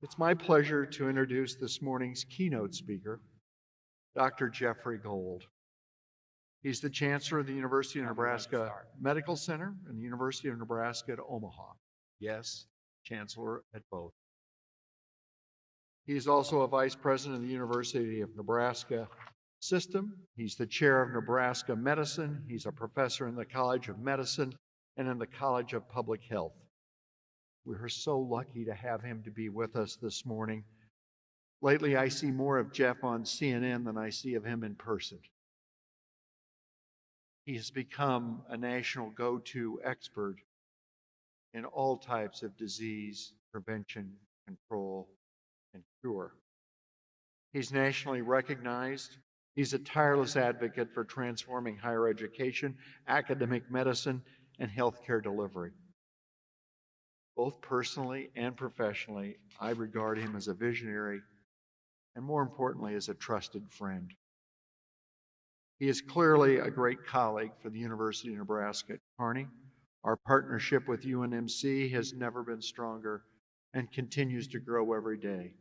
It's my pleasure to introduce this morning's keynote speaker, Dr. Jeffrey Gold. He's the chancellor of the University of Nebraska Medical Center and the University of Nebraska at Omaha. Yes, chancellor at both. He's also a vice president of the University of Nebraska system. He's the chair of Nebraska Medicine. He's a professor in the College of Medicine and in the College of Public Health. We're so lucky to have him to be with us this morning. Lately, I see more of Jeff on CNN than I see of him in person. He has become a national go-to expert in all types of disease prevention, control, and cure. He's nationally recognized. He's a tireless advocate for transforming higher education, academic medicine, and healthcare delivery. Both personally and professionally, I regard him as a visionary and, more importantly, as a trusted friend. He is clearly a great colleague for the University of Nebraska at Kearney. Our partnership with UNMC has never been stronger and continues to grow every day,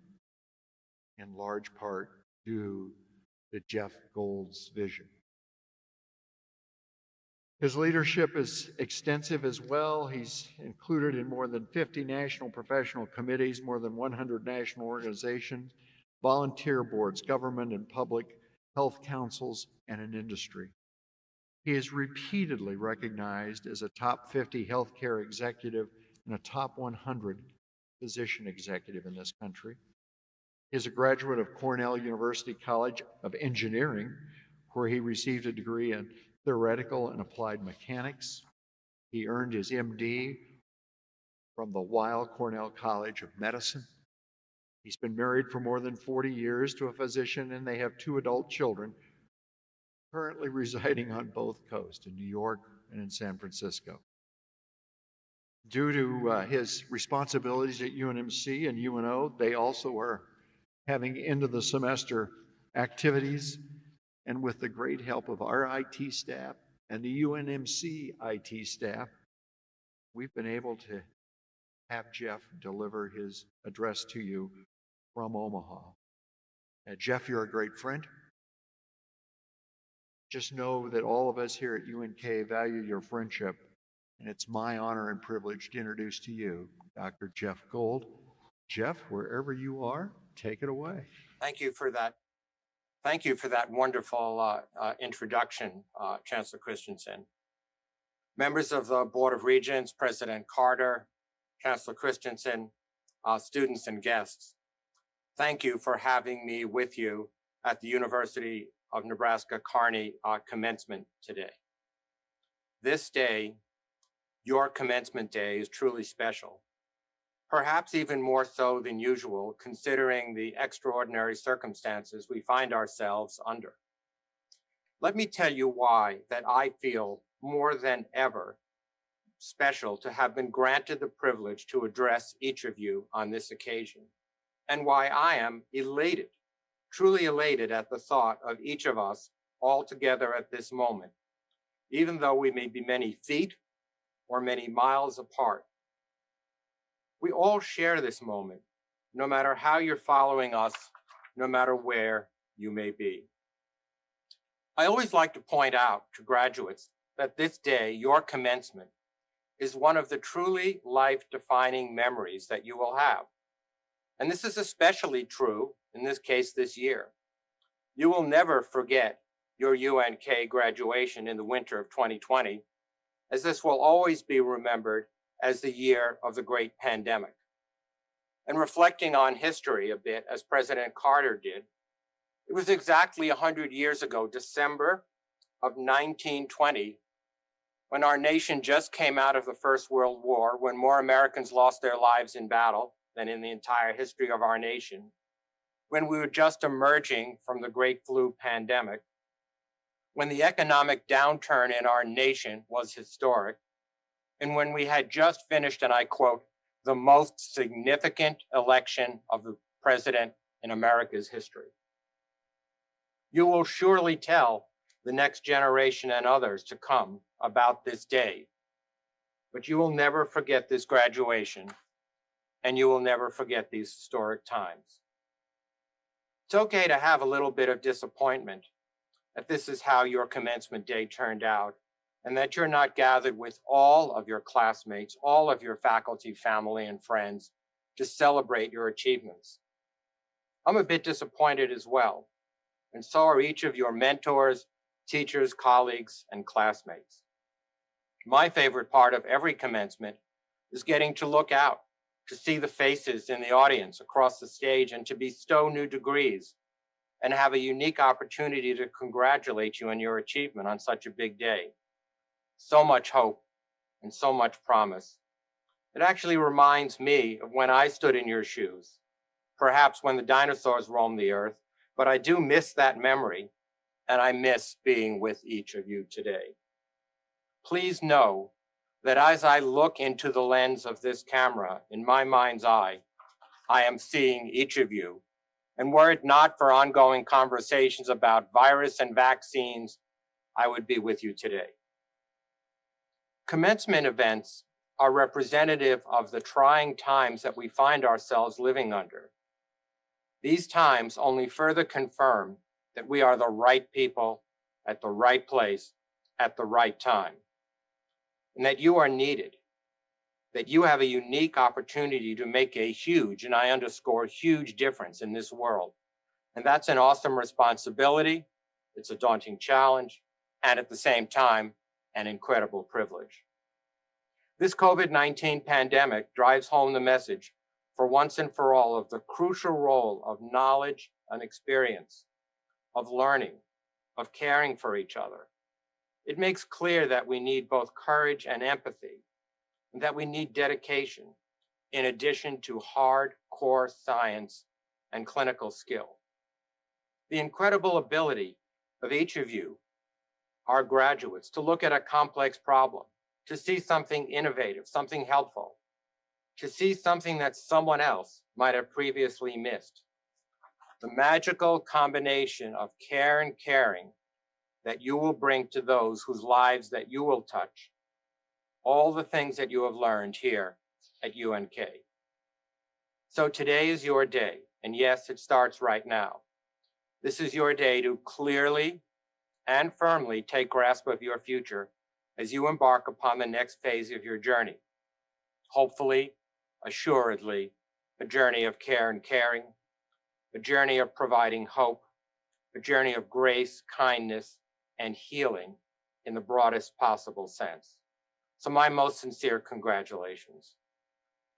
in large part due to Jeff Gold's vision. His leadership is extensive as well. He's included in more than 50 national professional committees, more than 100 national organizations, volunteer boards, government and public health councils, and an industry. He is repeatedly recognized as a top 50 healthcare executive and a top 100 physician executive in this country. He is a graduate of Cornell University College of Engineering, where he received a degree in theoretical and applied mechanics. He earned his MD from the Weill Cornell College of Medicine. He's been married for more than 40 years to a physician, and they have 2 adult children, currently residing on both coasts, in New York and in San Francisco. Due to his responsibilities at UNMC and UNO, they also are having end of the semester activities. And with the great help of our IT staff and the UNMC IT staff, we've been able to have Jeff deliver his address to you from Omaha. Jeff, you're a great friend. Just know that all of us here at UNK value your friendship, and it's my honor and privilege to introduce to you Dr. Jeff Gold. Jeff, wherever you are, take it away. Thank you for that. Thank you for that wonderful introduction, Chancellor Christensen. Members of the Board of Regents, President Carter, Chancellor Christensen, students and guests, thank you for having me with you at the University of Nebraska Kearney commencement today. This day, your commencement day, is truly special. Perhaps even more so than usual, considering the extraordinary circumstances we find ourselves under. Let me tell you why that I feel more than ever special to have been granted the privilege to address each of you on this occasion, and why I am elated, truly elated at the thought of each of us all together at this moment, even though we may be many feet or many miles apart. We all share this moment, no matter how you're following us, no matter where you may be. I always like to point out to graduates that this day, your commencement, is one of the truly life-defining memories that you will have. And this is especially true, in this case, this year. You will never forget your UNK graduation in the winter of 2020, as this will always be remembered as the year of the great pandemic. And reflecting on history a bit, as President Carter did, it was exactly 100 years ago, December of 1920, when our nation just came out of the First World War, when more Americans lost their lives in battle than in the entire history of our nation, when we were just emerging from the Great Flu pandemic, when the economic downturn in our nation was historic, and when we had just finished, and I quote, the most significant election of the president in America's history. You will surely tell the next generation and others to come about this day, but you will never forget this graduation and you will never forget these historic times. It's okay to have a little bit of disappointment that this is how your commencement day turned out, and that you're not gathered with all of your classmates, all of your faculty, family, and friends to celebrate your achievements. I'm a bit disappointed as well, and so are each of your mentors, teachers, colleagues, and classmates. My favorite part of every commencement is getting to look out, to see the faces in the audience across the stage, and to bestow new degrees and have a unique opportunity to congratulate you on your achievement on such a big day. So much hope and so much promise. It actually reminds me of when I stood in your shoes, perhaps when the dinosaurs roamed the earth, but I do miss that memory, and I miss being with each of you today. Please know that as I look into the lens of this camera in my mind's eye, I am seeing each of you. And were it not for ongoing conversations about virus and vaccines, I would be with you today. Commencement events are representative of the trying times that we find ourselves living under. These times only further confirm that we are the right people at the right place at the right time, and that you are needed, that you have a unique opportunity to make a huge, and I underscore huge, difference in this world. And that's an awesome responsibility, it's a daunting challenge, and at the same time, an incredible privilege. This COVID-19 pandemic drives home the message for once and for all of the crucial role of knowledge and experience, of learning, of caring for each other. It makes clear that we need both courage and empathy, and that we need dedication in addition to hardcore science and clinical skill. The incredible ability of each of you, our graduates, to look at a complex problem, to see something innovative, something helpful, to see something that someone else might have previously missed. The magical combination of care and caring that you will bring to those whose lives that you will touch, all the things that you have learned here at UNK. So today is your day, and yes, it starts right now. This is your day to clearly and firmly take grasp of your future as you embark upon the next phase of your journey. Hopefully, assuredly, a journey of care and caring, a journey of providing hope, a journey of grace, kindness, and healing in the broadest possible sense. So my most sincere congratulations.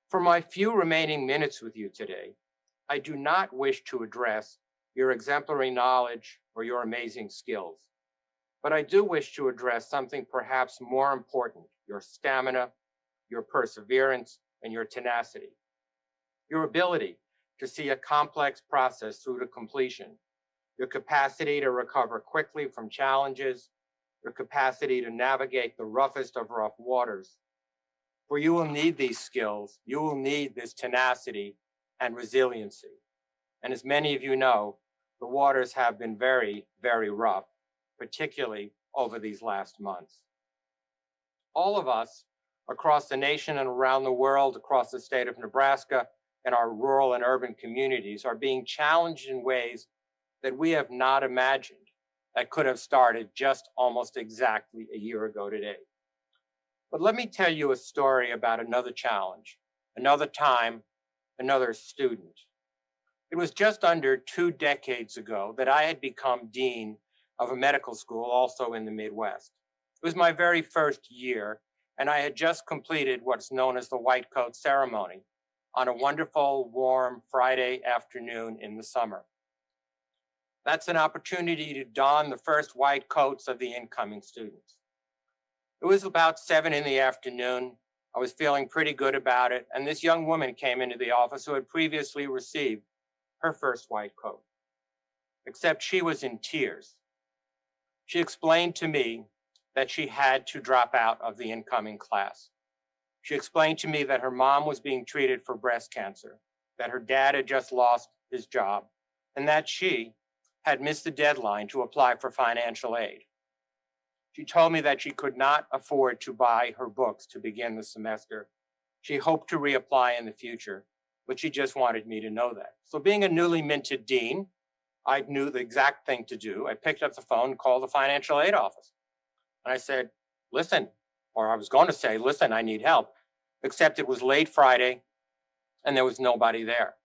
For my few remaining minutes with you today, I do not wish to address your exemplary knowledge or your amazing skills, but I do wish to address something perhaps more important: your stamina, your perseverance, and your tenacity. Your ability to see a complex process through to completion, your capacity to recover quickly from challenges, your capacity to navigate the roughest of rough waters. For you will need these skills, you will need this tenacity and resiliency. And as many of you know, the waters have been very, very rough, particularly over these last months. All of us across the nation and around the world, across the state of Nebraska, and our rural and urban communities are being challenged in ways that we have not imagined that could have started just almost exactly a year ago today. But let me tell you a story about another challenge, another time, another student. It was just under 2 decades ago that I had become dean of a medical school also in the Midwest. It was my very first year, and I had just completed what's known as the white coat ceremony on a wonderful, warm Friday afternoon in the summer. That's an opportunity to don the first white coats of the incoming students. It was about 7 in the afternoon. I was feeling pretty good about it, and this young woman came into the office who had previously received her first white coat, except she was in tears. She explained to me that she had to drop out of the incoming class. She explained to me that her mom was being treated for breast cancer, that her dad had just lost his job, and that she had missed the deadline to apply for financial aid. She told me that she could not afford to buy her books to begin the semester. She hoped to reapply in the future, but she just wanted me to know that. So being a newly minted dean, I knew the exact thing to do. I picked up the phone and called the financial aid office. And I said, listen, or I was going to say, listen, I need help, except it was late Friday and there was nobody there.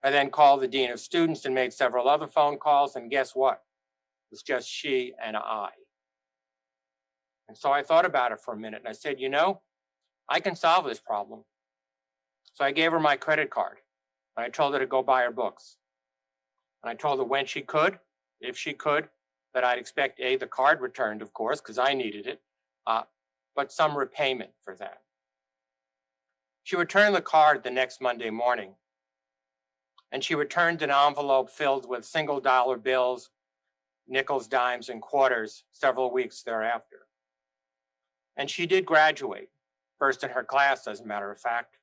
I then called the dean of students and made several other phone calls, and guess what? It was just she and I. And so I thought about it for a minute and I said, you know, I can solve this problem. So I gave her my credit card and I told her to go buy her books. And I told her when she could, if she could, that I'd expect the card returned, of course, because I needed it, but some repayment for that. She returned the card the next Monday morning, and she returned an envelope filled with single dollar bills, nickels, dimes, and quarters several weeks thereafter. And she did graduate, first in her class, as a matter of fact.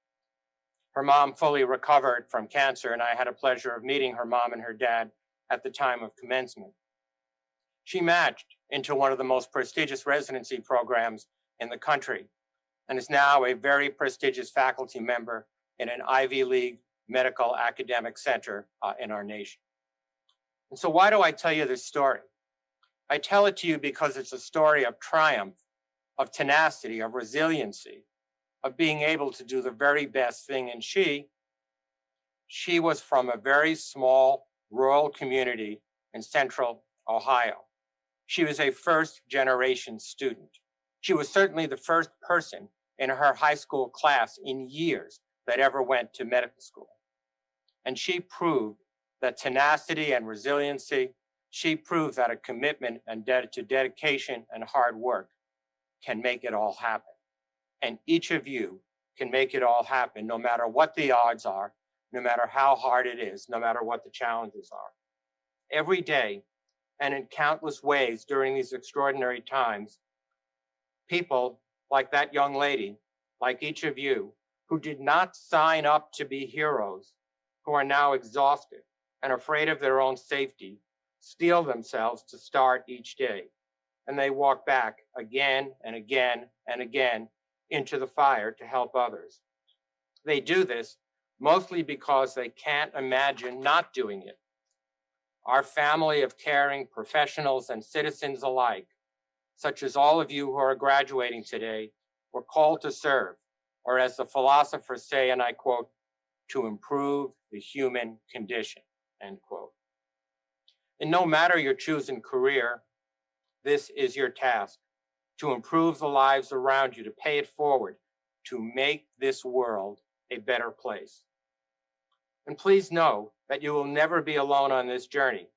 Her mom fully recovered from cancer, and I had a pleasure of meeting her mom and her dad at the time of commencement. She matched into one of the most prestigious residency programs in the country and is now a very prestigious faculty member in an Ivy League medical academic center in our nation. And so why do I tell you this story? I tell it to you because it's a story of triumph, of tenacity, of resiliency, of being able to do the very best thing. And she was from a very small rural community in central Ohio. She was a first-generation student. She was certainly the first person in her high school class in years that ever went to medical school. And she proved that tenacity and resiliency, she proved that a commitment and to dedication and hard work can make it all happen. And each of you can make it all happen, no matter what the odds are, no matter how hard it is, no matter what the challenges are. Every day, and in countless ways during these extraordinary times, people like that young lady, like each of you, who did not sign up to be heroes, who are now exhausted and afraid of their own safety, steel themselves to start each day. And they walk back again and again and again into the fire to help others. They do this mostly because they can't imagine not doing it. Our family of caring professionals and citizens alike, such as all of you who are graduating today, were called to serve, or as the philosophers say, and I quote, to improve the human condition, end quote. And no matter your chosen career, this is your task, to improve the lives around you, to pay it forward, to make this world a better place. And please know that you will never be alone on this journey,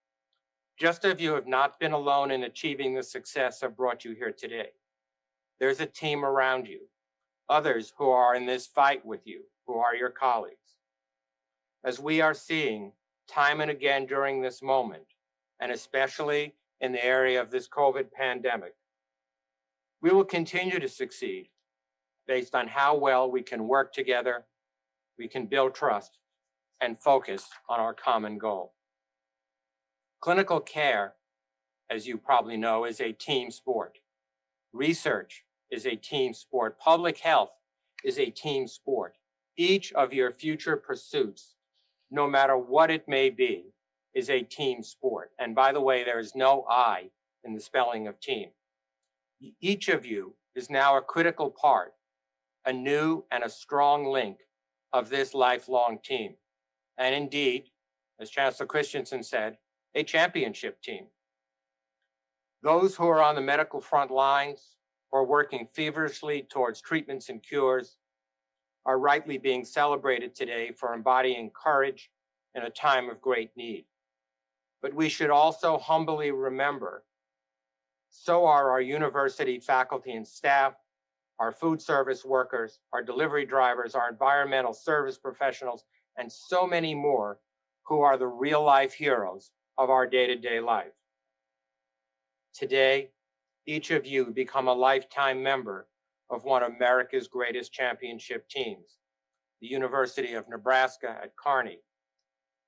just as you have not been alone in achieving the success that brought you here today. There's a team around you, others who are in this fight with you, who are your colleagues. As we are seeing time and again during this moment, and especially in the area of this COVID pandemic, we will continue to succeed based on how well we can work together, we can build trust, and focus on our common goal. Clinical care, as you probably know, is a team sport. Research is a team sport. Public health is a team sport. Each of your future pursuits, no matter what it may be, is a team sport. And by the way, there is no I in the spelling of team. Each of you is now a critical part, a new and a strong link of this lifelong team. And indeed, as Chancellor Christensen said, a championship team. Those who are on the medical front lines or working feverishly towards treatments and cures are rightly being celebrated today for embodying courage in a time of great need. But we should also humbly remember, so are our university faculty and staff, our food service workers, our delivery drivers, our environmental service professionals, and so many more who are the real life heroes of our day-to-day life. Today, each of you become a lifetime member of one of America's greatest championship teams, the University of Nebraska at Kearney,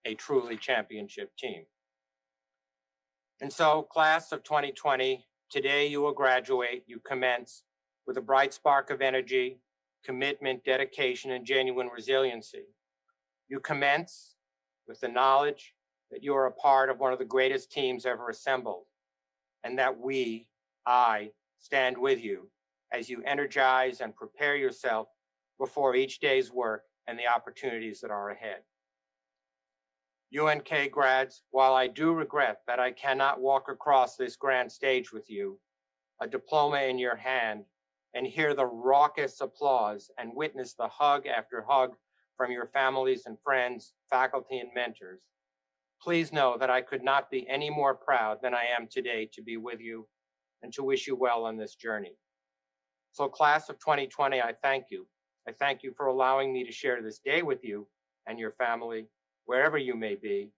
a truly championship team. And so, class of 2020, today you will graduate, you commence with a bright spark of energy, commitment, dedication, and genuine resiliency. You commence with the knowledge that you are a part of one of the greatest teams ever assembled, and that I, stand with you as you energize and prepare yourself before each day's work and the opportunities that are ahead. UNK grads, while I do regret that I cannot walk across this grand stage with you, a diploma in your hand, and hear the raucous applause and witness the hug after hug from your families and friends, faculty, and mentors, please know that I could not be any more proud than I am today to be with you and to wish you well on this journey. So class of 2020, I thank you. I thank you for allowing me to share this day with you and your family, wherever you may be.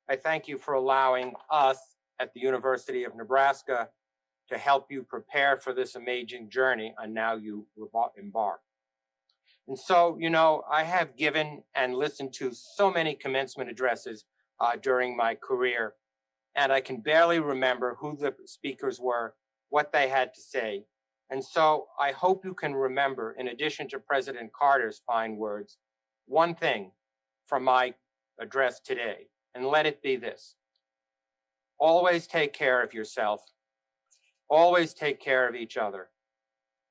I thank you for allowing us at the University of Nebraska to help you prepare for this amazing journey, and now you embark. And so, I have given and listened to so many commencement addresses during my career, and I can barely remember who the speakers were, what they had to say. And so I hope you can remember, in addition to President Carter's fine words, one thing from my address today, and let it be this: always take care of yourself, always take care of each other,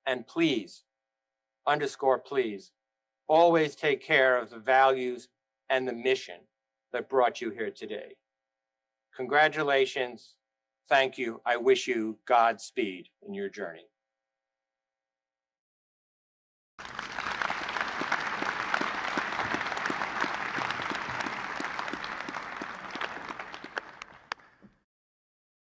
and please, please, always take care of the values and the mission that brought you here today. Congratulations. Thank you. I wish you Godspeed in your journey.